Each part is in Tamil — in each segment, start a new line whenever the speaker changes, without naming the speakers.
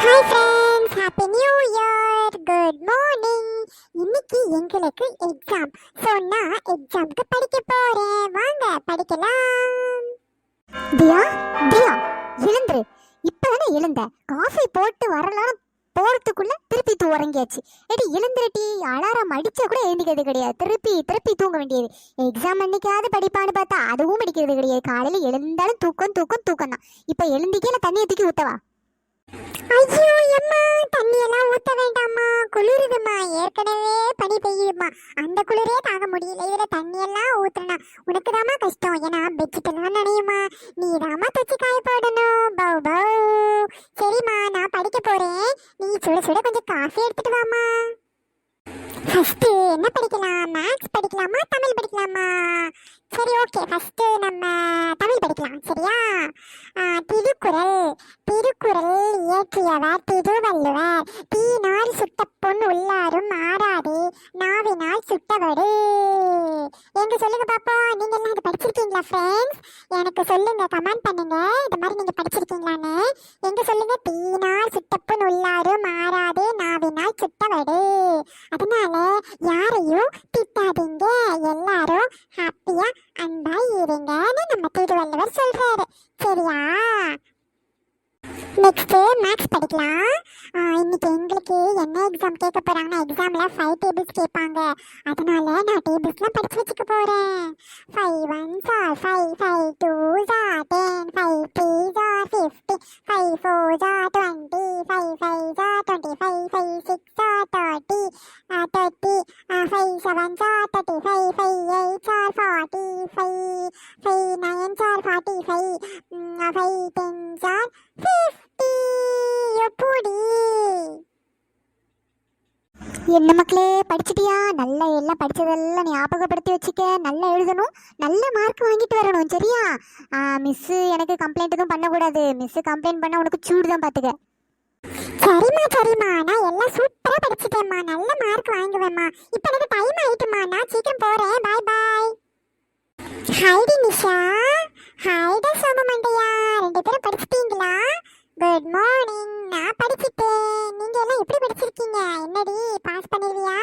Hi friends, happy new year. Good morning. இன்னைக்கு எங்களுக்கு எக்ஸாம். ஸோ நான் எக்ஸாம்க்கு படிக்க போறேன். வாங்க படிக்கலாம். தியா தியா எழுந்துரு. இப்பதானே எழுந்த. காஃபி போட்டு வரலாம் போறதுக்குள்ள திருப்பி உறங்கியாச்சு. எடி எழுந்துருட்டி. அலாரம் அடிச்சா கூட எழுந்திக்கிறது கிடையாது. திருப்பி திருப்பி தூங்க வேண்டியது. எக்ஸாம் அன்னைக்காவது படிப்பான்னு பார்த்தா அதுவும் படிக்கிறது கிடையாது. காலையில எழுந்தாலும் தூக்கம் தூக்கம் தூக்கம் தான். இப்போ எழுந்திக்கல தண்ணியை தூக்கி ஊத்தவா? ஐயோ அம்மா, தண்ணி எல்லாம் ஊத்த வேண்டாம்மா, குளிருதுமா. ஏற்கனவே பனி பெய்யுதுமா, அந்த குளிரே தாங்க முடியல. இதுல தண்ணி எல்லாம் ஊத்துனா உனக்கு தாமா கஷ்டம். ஏன்னா பெட்ஷீட் எல்லாம் நனையுமா. நீ தாமா தச்சு காய போடணும். Bow bow. சரிம்மா, நான் படிக்க போறேன். நீ சுட சுட கொஞ்சம் காஃபி எடுத்துட்டு வாமா. ஃபர்ஸ்ட் என்ன படிக்கலாம்? மேக்ஸ் படிக்கலாமா தமிழ் படிக்கலாமா? சரி, ஓகே. ஃபர்ஸ்ட் நம்ம தமிழ் படிக்கலாம். சரியா? திருக்குறள். திருக்குறள் இயற்றியவர் திருவள்ளுவர். தீனால் சுட்ட பொன் உள்ளாரும் ஆறாதே, நாவினால் சுட்டவடு. எங்க சொல்லுங்க பாப்போம். நீங்க எல்லாம் இது படிச்சிருக்கீங்களா ஃப்ரெண்ட்ஸ்? எனக்கு சொல்லுங்க, கமெண்ட் பண்ணுங்க. இந்த மாதிரி நீங்க படிச்சிருக்கீங்களான்னு எங்க சொல்லுங்க. தீனால் சுட்ட பொன் உள்ளாரும் ஆறாதே, நாவினால் சுட்டவடு. அதனால யாரையும் திட்டாதீங்க, எல்லாரும் ஹாப்பியா அன்பா இருங்கன்னு நம்ம திருவள்ளுவர் சொல்றாரு. சரியா? நெக்ஸ்ட் மேக்ஸ் படிக்கலாம். இன்னைக்கு எங்களுக்கு என்ன எக்ஸாம் கேட்க போறாங்கன்னா, எக்ஸாம்ல 5 டேபிள்ஸ் கேட்பாங்க. அதனால நான் டேபிள்ஸ்லாம் படிச்சு வச்சுக்க போறேன். 5 1s are 5, 5 2s are 10, 5 3s are 50, 5 4s are 20, 5 5s are 25, 5 6s are 30, 5 7s are 35, 5 8s are 45, 5 9s are 45, 5 10s are 50. எப்படி? என்ன மக்களே, படிச்சிட்டியா? நல்லா எல்லாம் படிச்சதெல்லாம் ஞாபகப்படுத்தி வச்சுக்க. நல்லா எழுதணும், நல்ல மார்க் வாங்கிட்டு வரணும். சரியா? மிஸ் எனக்கு கம்ப்ளைண்ட் எதுவும் பண்ணக்கூடாது. மிஸ் கம்ப்ளைண்ட் பண்ண உனக்கு சூடு தான் பார்த்துக்க. சரிம்மா சரிம்மா, நான் எல்லாம் சூப்பரா படிச்சிட்டேம்மா. நல்ல மார்க் வாங்குவேம்மா. இப்போ எனக்கு டைம் ஆயிட்டுமா, நான் சீக்கிரம் போறேன். பாய் பாய். ஹைடி நிஷா, ஹைடா சோமமண்டையா, 2 பேரும் படிச்சிட்டீங்களா? Good morning. நான் படிச்சிட்டேன். நீங்க எல்லாம் எப்படி படிச்சிருக்கீங்க? என்னடி பாஸ் பண்ணிடுவியா?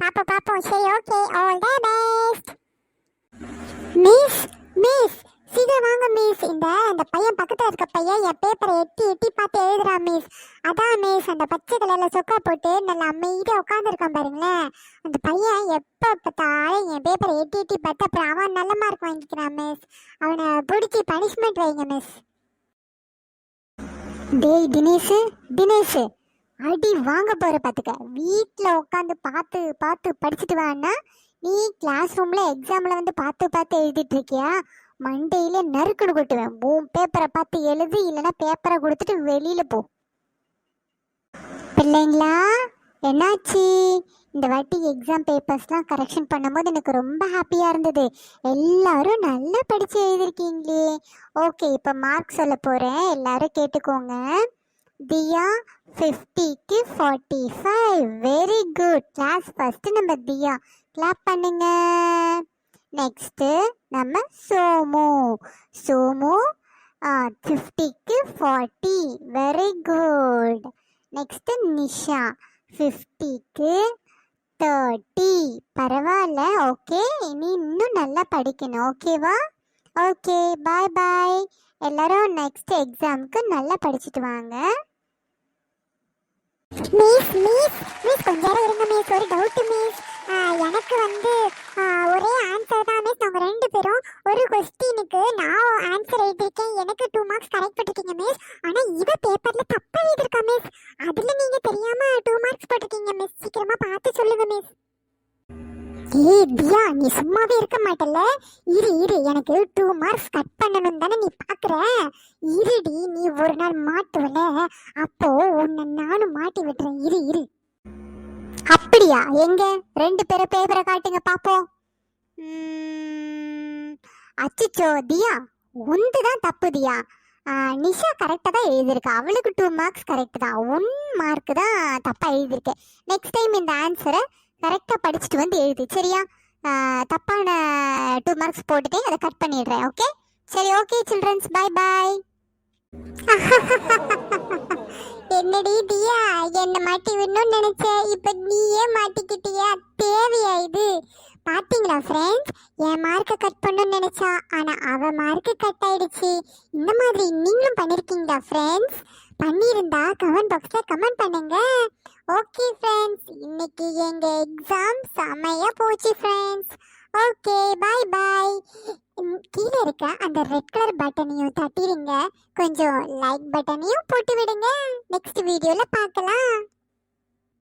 பாப்போம். சரி, okay. All the best. Miss miss சீக்கிரம் வாங்க மிஸ். இந்த பையன் பக்கத்துல இருக்க பையன் என் பேப்பரை எட்டி எட்டி பார்த்து எழுதுறா மிஸ். அதான் மிஸ், அந்த பச்சை கலர்ல சொக்கா போட்டு நல்லா அமைதியா உட்காந்துருக்கான் பாருங்களேன். அந்த பையன் எப்ப பார்த்தாலும் என் பேப்பரை எட்டி எட்டி பார்த்து அப்புறம் அவன் நல்ல மார்க் வாங்கிக்கிறான் மிஸ். அவனை பிடிச்சி பனிஷ்மெண்ட் வைங்க மிஸ். டேய் தினேஷ், அடி வாங்க போற பாத்துக்க. வீட்டுல உட்காந்து பார்த்து பார்த்து படிச்சுட்டு வான்னா, நீ கிளாஸ் ரூம்ல எக்ஸாம்ல வந்து பார்த்து பார்த்து எழுதிட்டு இருக்கியா? மண்டையில நறுக்குன்னு கொட்டுவேன். உன் பேப்பரை பார்த்து எழுது, இல்லைன்னா பேப்பரை கொடுத்துட்டு வெளியில போ. பிள்ளைங்களா, என்னாச்சு? இந்த வாட்டி எக்ஸாம் பேப்பர்ஸ்லாம் கரெக்ஷன் பண்ணும்போது எனக்கு ரொம்ப ஹாப்பியாக இருந்தது. எல்லாரும் நல்லா படித்து எழுதிருக்கீங்களே. ஓகே, இப்போ மார்க் சொல்ல போகிறேன், எல்லாரும் கேட்டுக்கோங்க. தியா 50க்கு 45. Very good. கிளாஸ் ஃபர்ஸ்ட் நம்ம தியா. கிளாப் பண்ணுங்க. நெக்ஸ்ட்டு நம்ம சோமு 50க்கு 40. Very good. நெக்ஸ்ட்டு நிஷா 50க்கு 30. பரவாயில்ல. ஓகே, இனி இன்னும் நல்லா படிக்கணும். ஓகேவா? Okay, bye bye. எல்லாரும் நெக்ஸ்ட் எக்ஸாமுக்கு நல்லா படிச்சுட்டு வாங்க. மிஸ் கொஞ்சம் இருங்க மிஸ், ஒரு டவுட் மிஸ். எனக்கு வந்து ஒரே ஆன்சர் தான் மிஸ். நாங்கள் 2 பேரும் ஒரு கொஸ்டினுக்கு நான் ஆன்சர் எழுதியிருக்கேன். எனக்கு 2 மார்க்ஸ் கரெக்ட் பண்ணிருக்கீங்க மிஸ். ஆனால் இவ பேப்பரில் தப்பா எழுதிருக்கா மிஸ். அதில் நீங்கள் தெரியாம 2 மார்க்ஸ் போட்டிருக்கீங்க மிஸ். சீக்கிரமா பார்த்து சொல்லுங்க மிஸ். தியா, நீ சும்மாவே இருக்க மாட்டல. இரு, எனக்கு 2 மார்க்ஸ் கட் பண்ணணும் தானே நீ பாக்குற. இருடி, நீ ஒரு நாள் மாட்டுவல, அப்போ உன்னை நானும் மாட்டி விட்டுறேன். இரு. அப்படியா? எங்க 2 பேரை பேப்பரை காட்டுங்க பாப்போம். அச்சிச்சோ தியா, உந்துதான் தப்பு தியா. நிஷா கரெக்டாக தான் எழுதியிருக்கா. அவளுக்கு 2 மார்க்ஸ் கரெக்ட் தான். 1 மார்க் தான் தப்பாக எழுதியிருக்கேன். நெக்ஸ்ட் டைம் இந்த ஆன்சரை கரெக்டாக படிச்சுட்டு வந்து எழுது. சரியா? தப்பான 2 மார்க்ஸ் போட்டுட்டேன், அதை கட் பண்ணிடுறேன். ஓகே? சரி, ஓகே சில்ட்ரன்ஸ், பாய் பாய். என்னடி தியா, என்ன மாட்டி விடணும்னு நினைச்ச, இப்ப நீயே மாட்டிக்கிட்டியா? தேவையா இது? பாத்தீங்களா ஃப்ரெண்ட்ஸ், என் மார்க்கை கட் பண்ணணும்னு நினைச்சா ஆனா அவ மார்க்கு கட் ஆயிடுச்சு. இந்த மாதிரி நீங்களும் பண்ணிருக்கீங்களா ஃப்ரெண்ட்ஸ்? பண்ணியிருந்தா கமெண்ட் பாக்ஸ்ல கமெண்ட் பண்ணுங்க. ஓகே ஃப்ரெண்ட்ஸ், இன்னைக்கு எங்க எக்ஸாம் செமையா போச்சு ஃப்ரெண்ட்ஸ். Okay, by by. கீழே இருக்க அந்த ரெட் கலர் பட்டனையும் தட்டிடுங்க, கொஞ்சம் லைக் பட்டனையும் போட்டு விடுங்க. நெக்ஸ்ட் வீடியோல பார்க்கலாம்.